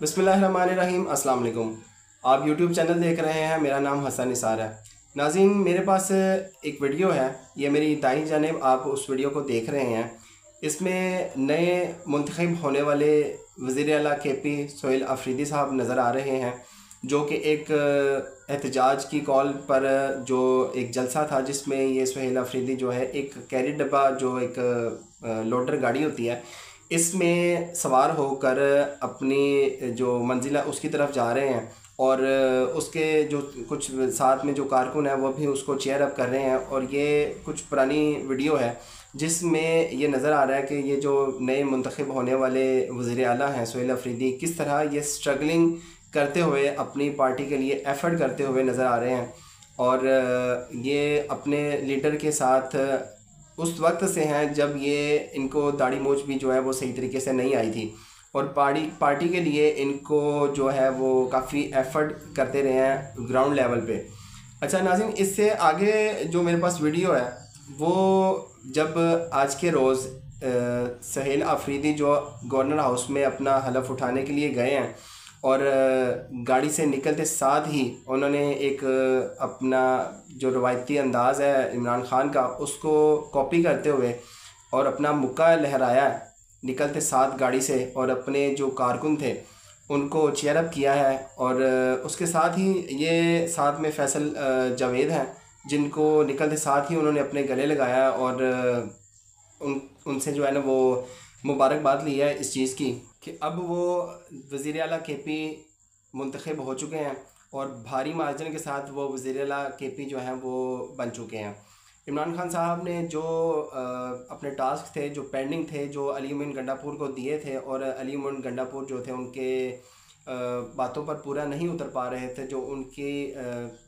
बिस्मिल्लाहिर्रहमानिर्रहीम। अस्सलाम वालेकुम। आप यूट्यूब चैनल देख रहे हैं। मेरा नाम हसन निसार है। नाज़रीन, मेरे पास एक वीडियो है। ये मेरी दाईं जानिब आप उस वीडियो को देख रहे हैं। इसमें नए मुंतखब होने वाले वज़ीर आला के पी सोहेल अफरीदी साहब नज़र आ रहे हैं, जो कि एक एहतजाज की कॉल पर जो एक जलसा था, जिसमें ये सोहेल अफरीदी जो है एक कैरी डब्बा, जो एक लोडर गाड़ी होती है, इसमें सवार होकर अपनी जो मंजिल है उसकी तरफ जा रहे हैं। और उसके जो कुछ साथ में जो कारकुन है वो भी उसको चेयर अप कर रहे हैं। और ये कुछ पुरानी वीडियो है जिसमें ये नज़र आ रहा है कि ये जो नए मुंतखब होने वाले वज़ीर आला हैं सोहेल अफरीदी, किस तरह ये स्ट्रगलिंग करते हुए अपनी पार्टी के लिए एफ़र्ट करते हुए नज़र आ रहे हैं। और ये अपने लीडर के साथ उस वक्त से हैं जब ये इनको दाढ़ी मूंछ भी जो है वो सही तरीके से नहीं आई थी। और पार्टी के लिए इनको जो है वो काफ़ी एफ़र्ट करते रहे हैं ग्राउंड लेवल पे। अच्छा नाज़रीन, इससे आगे जो मेरे पास वीडियो है वो जब आज के रोज़ सोहेल अफरीदी जो गवर्नर हाउस में अपना हलफ उठाने के लिए गए हैं, और गाड़ी से निकलते साथ ही उन्होंने एक अपना जो रवायती अंदाज़ है इमरान ख़ान का, उसको कॉपी करते हुए और अपना मुक्का लहराया है निकलते साथ गाड़ी से, और अपने जो कारकुन थे उनको चेयर अप किया है। और उसके साथ ही ये साथ में फैसल जावेद हैं, जिनको निकलते साथ ही उन्होंने अपने गले लगाया और उनसे जो है ना वो मुबारकबाद ली है इस चीज़ की कि अब वो वज़ीर आला के पी मुंतखब हो चुके हैं, और भारी मार्जिन के साथ वो वज़ीर आला के पी जो हैं वो बन चुके हैं। इमरान खान साहब ने जो अपने टास्क थे, जो पेंडिंग थे, जो अली मोमिन गंडापुर को दिए थे, और अली मोमिन गंडापुर जो थे उनके बातों पर पूरा नहीं उतर पा रहे थे, जो उनकी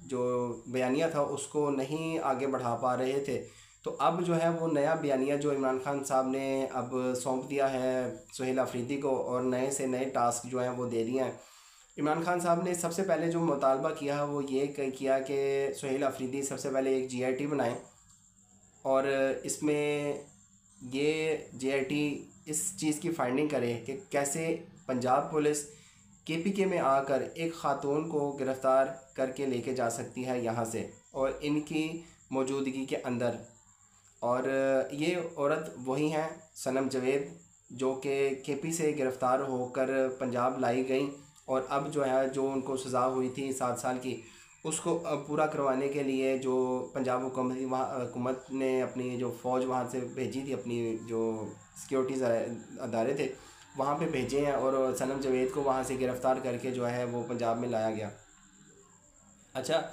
जो बयानिया था उसको नहीं आगे बढ़ा पा रहे थे। तो अब जो है वो नया बयानिया जो इमरान खान साहब ने अब सौंप दिया है सोहेल अफरीदी को, और नए से नए टास्क जो हैं वो दे दिए हैं। इमरान खान साहब ने सबसे पहले जो मुतालबा किया है वो ये किया कि सोहेल अफरीदी सबसे पहले एक जीआईटी बनाएं, और इसमें ये जीआईटी इस चीज़ की फाइंडिंग करे कि कैसे पंजाब पुलिस केपीके में आकर एक ख़ातून को गिरफ़्तार करके लेके जा सकती है यहाँ से, और इनकी मौजूदगी के अंदर। और ये औरत वही हैं सनम जावेद, जो कि केपी से गिरफ़्तार होकर पंजाब लाई गई, और अब जो है जो उनको सज़ा हुई थी 7 साल की, उसको अब पूरा करवाने के लिए जो पंजाब हुकूमत ने अपनी जो फ़ौज वहाँ से भेजी थी, अपनी जो सिक्योरिटीज़ अदारे थे वहाँ पे भेजे हैं, और सनम जावेद को वहाँ से गिरफ़्तार करके जो है वो पंजाब में लाया गया। अच्छा,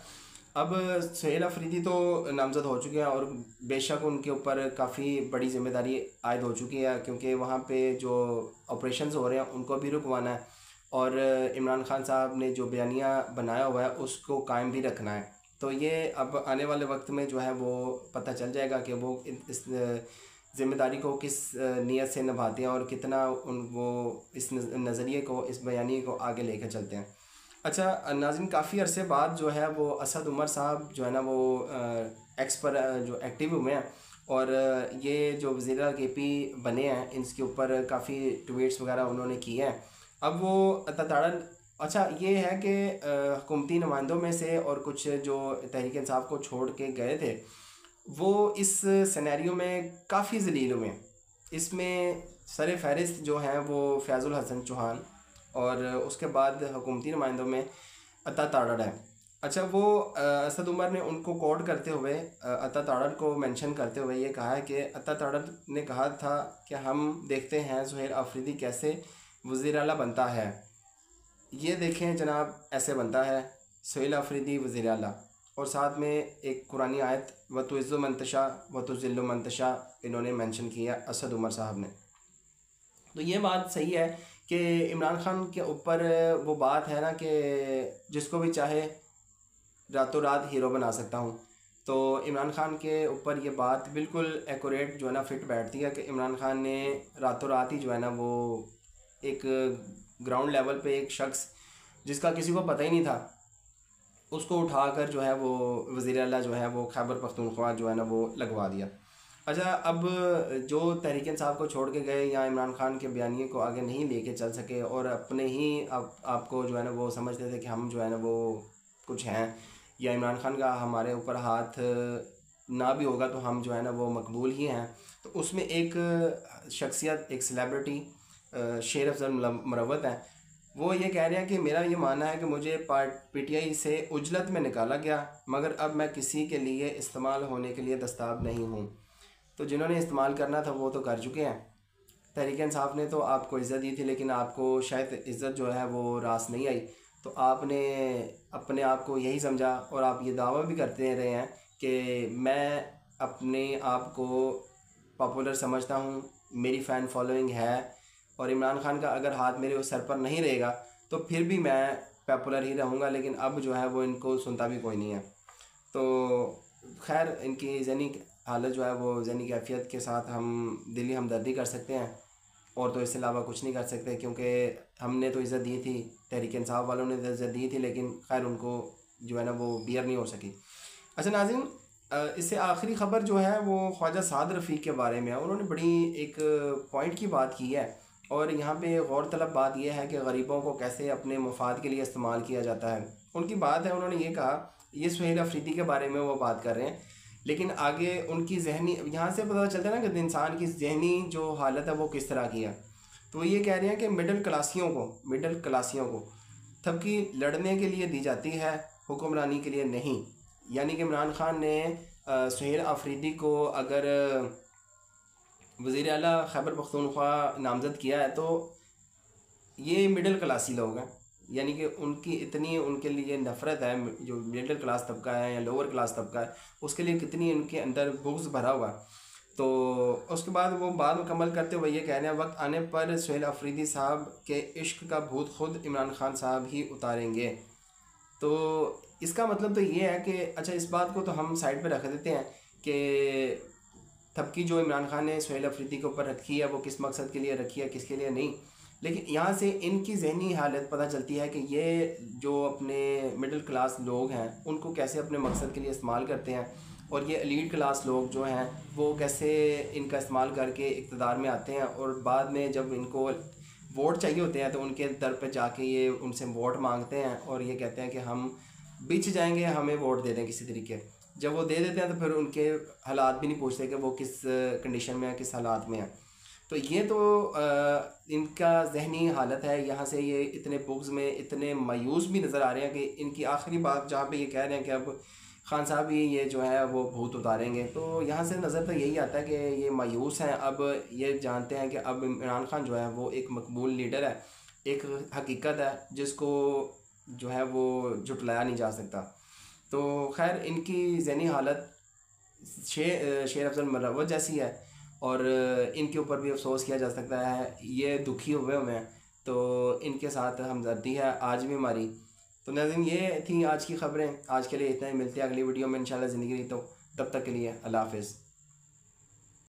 अब सोहेल अफरीदी तो नामज़द हो चुके हैं, और बेशक उनके ऊपर काफ़ी बड़ी ज़िम्मेदारी आयद हो चुकी है, क्योंकि वहाँ पे जो ऑपरेशंस हो रहे हैं उनको भी रुकवाना है, और इमरान खान साहब ने जो बयानिया बनाया हुआ है उसको कायम भी रखना है। तो ये अब आने वाले वक्त में जो है वो पता चल जाएगा कि वो इस ज़िम्मेदारी को किस नीयत से निभाते हैं, और कितना वो इस नज़रिए को, इस बयानी को आगे लेकर चलते हैं। अच्छा नाज़रीन, काफ़ी अरसे बाद जो है वो असद उमर साहब जो है ना वो एक्स पर जो एक्टिव हुए हैं, और ये जो वज़ीर के पी बने हैं इनके ऊपर काफ़ी ट्वीट्स वगैरह उन्होंने किए हैं। अब वो तताड़न, अच्छा ये है कि हुकूमती नुमाइंदों में से और कुछ जो तहरीक इंसाफ को छोड़ के गए थे, वो इस सिनेरियो में काफ़ी ज़लील हुए। इसमें सर फहरिस्त जो हैं वो फैज़ुल हसन चौहान, और उसके बाद हुकूमती नुमाइंदों में अता ताड़ड़ है। अच्छा, वो असद उमर ने उनको कोट करते हुए अता ताड़ड़ को मेंशन करते हुए ये कहा है कि अता ताड़ड़ ने कहा था कि हम देखते हैं सोहेल अफरीदी कैसे वज़ीर आला बनता है। ये देखें जनाब, ऐसे बनता है सोहेल अफरीदी वज़ीर आला। और साथ में एक कुरानी आयत व तुइज़्ज़ु मन तशा व तुज़िल्लु मन तशा इन्होंने मेंशन किया असद उमर साहब ने। तो ये बात सही है कि इमरान खान के ऊपर वो बात है ना कि जिसको भी चाहे रातों रात हीरो बना सकता हूँ। तो इमरान खान के ऊपर ये बात बिल्कुल एक्यूरेट जो है ना फिट बैठती है कि इमरान खान ने रातों रात ही जो है ना वो एक ग्राउंड लेवल पे एक शख्स जिसका किसी को पता ही नहीं था, उसको उठाकर जो है वो वज़ीर आला जो है वो खैबर पख्तूनख्वा जो है ना वो लगवा दिया। अच्छा, अब जो तहरीक इंसाफ को छोड़ के गए या इमरान खान के बयानिए को आगे नहीं लेके चल सके और अपने ही आपको जो है ना वो समझते थे कि हम जो है ना वो कुछ हैं, या इमरान खान का हमारे ऊपर हाथ ना भी होगा तो हम जो है ना वो मकबूल ही हैं, तो उसमें एक शख्सियत, एक सेलिब्रिटी शेर अफजल मरवत है। वो ये कह रहे हैं कि मेरा ये मानना है कि मुझे पीटीआई से उजलत में निकाला गया, मगर अब मैं किसी के लिए इस्तेमाल होने के लिए दस्ताब नहीं हूँ। तो जिन्होंने इस्तेमाल करना था वो तो कर चुके हैं। तहरीक इंसाफ ने तो आपको इज़्ज़त दी थी, लेकिन आपको शायद इज़्ज़त जो है वो रास नहीं आई, तो आपने अपने आप को यही समझा और आप ये दावा भी करते रहे हैं कि मैं अपने आप को पॉपुलर समझता हूँ, मेरी फ़ैन फॉलोइंग है, और इमरान खान का अगर हाथ मेरे उस सर पर नहीं रहेगा तो फिर भी मैं पॉपुलर ही रहूँगा, लेकिन अब जो है वो इनको सुनता भी कोई नहीं है। तो खैर, इनकी ज़हनी हालत जो है वो ज़हनी कैफियत के साथ हम दिली हमदर्दी कर सकते हैं, और तो इसके अलावा कुछ नहीं कर सकते, क्योंकि हमने तो इज़्ज़त दी थी, तहरीक इंसाफ वालों ने तो इज़्ज़त दी थी, लेकिन खैर उनको जो है ना वो बियर नहीं हो सकी। अच्छा नाज़रीन, इससे आखिरी ख़बर जो है वो ख्वाजा साद रफ़ीक के बारे में है। उन्होंने बड़ी एक पॉइंट की बात की है, और यहाँ पे गौर तलब बात यह है कि गरीबों को कैसे अपने मफाद के लिए इस्तेमाल किया जाता है। उनकी बात है, उन्होंने ये कहा, ये सुहेल अफरीदी के बारे में वो बात कर रहे हैं, लेकिन आगे उनकी जहनी, यहाँ से पता चलता है ना कि इंसान की जहनी जो हालत है वो किस तरह की है। तो ये कह रहे हैं कि मिडिल क्लासियों को तबकी लड़ने के लिए दी जाती है, हुक्मरानी के लिए नहीं। यानी कि इमरान खान ने सुहेल अफरीदी को अगर वज़ीर आला खैबर पख्तूनख्वा नामज़द किया है तो ये मिडिल क्लासी लोग हैं, यानी कि उनकी इतनी उनके लिए नफ़रत है, जो मिडिल क्लास तबका है या लोअर क्लास तबका है उसके लिए कितनी उनके अंदर बुग़्ज़ भरा हुआ। तो उसके बाद वो बात मुकम्मल करते हुए ये कह रहे हैं, वक्त आने पर सुहेल अफरीदी साहब के इश्क का भूत खुद इमरान खान साहब ही उतारेंगे। तो इसका मतलब तो ये है कि अच्छा, इस बात को तो हम साइड पे रख देते हैं कि तबकी जो इमरान खान ने सुहेल अफरीदी के ऊपर रखी है वो किस मकसद के लिए रखी है, किसके लिए नहीं, लेकिन यहाँ से इनकी जहनी हालत पता चलती है कि ये जो अपने मिडिल क्लास लोग हैं उनको कैसे अपने मकसद के लिए इस्तेमाल करते हैं, और ये एलीट क्लास लोग जो हैं वो कैसे इनका इस्तेमाल करके इक़्तिदार में आते हैं, और बाद में जब इनको वोट चाहिए होते हैं तो उनके दर पे जाके ये उनसे वोट मांगते हैं और ये कहते हैं कि हम बिछ जाएंगे, हमें वोट दे दें किसी तरीके। जब वो दे देते हैं तो फिर उनके हालात भी नहीं पूछते कि वो किस कंडीशन में है, किस हालात में है। तो ये तो इनका जहनी हालत है। यहाँ से ये इतने बुग़्ज़ में इतने मायूस भी नज़र आ रहे हैं कि इनकी आखिरी बात जहाँ पे ये कह रहे हैं कि अब खान साहब ही ये जो है वो भूत उतारेंगे, तो यहाँ से नज़र तो यही आता है कि ये मायूस हैं। अब ये जानते हैं कि अब इमरान खान जो है वो एक मकबूल लीडर है, एक हकीकत है जिसको जो है वो झुटलाया नहीं जा सकता। तो खैर, इनकी ज़हनी हालत शेर अफजल मरवत जैसी है, और इनके ऊपर भी अफसोस किया जा सकता है। ये दुखी हुए हैं तो इनके साथ हमदर्दी है आज भी हमारी। तो नाज़रीन, ये थी आज की ख़बरें। आज के लिए इतना ही, मिलते हैं अगली वीडियो में इंशाल्लाह ज़िंदगी रही तो। तब तक के लिए अल्लाह हाफ़िज़।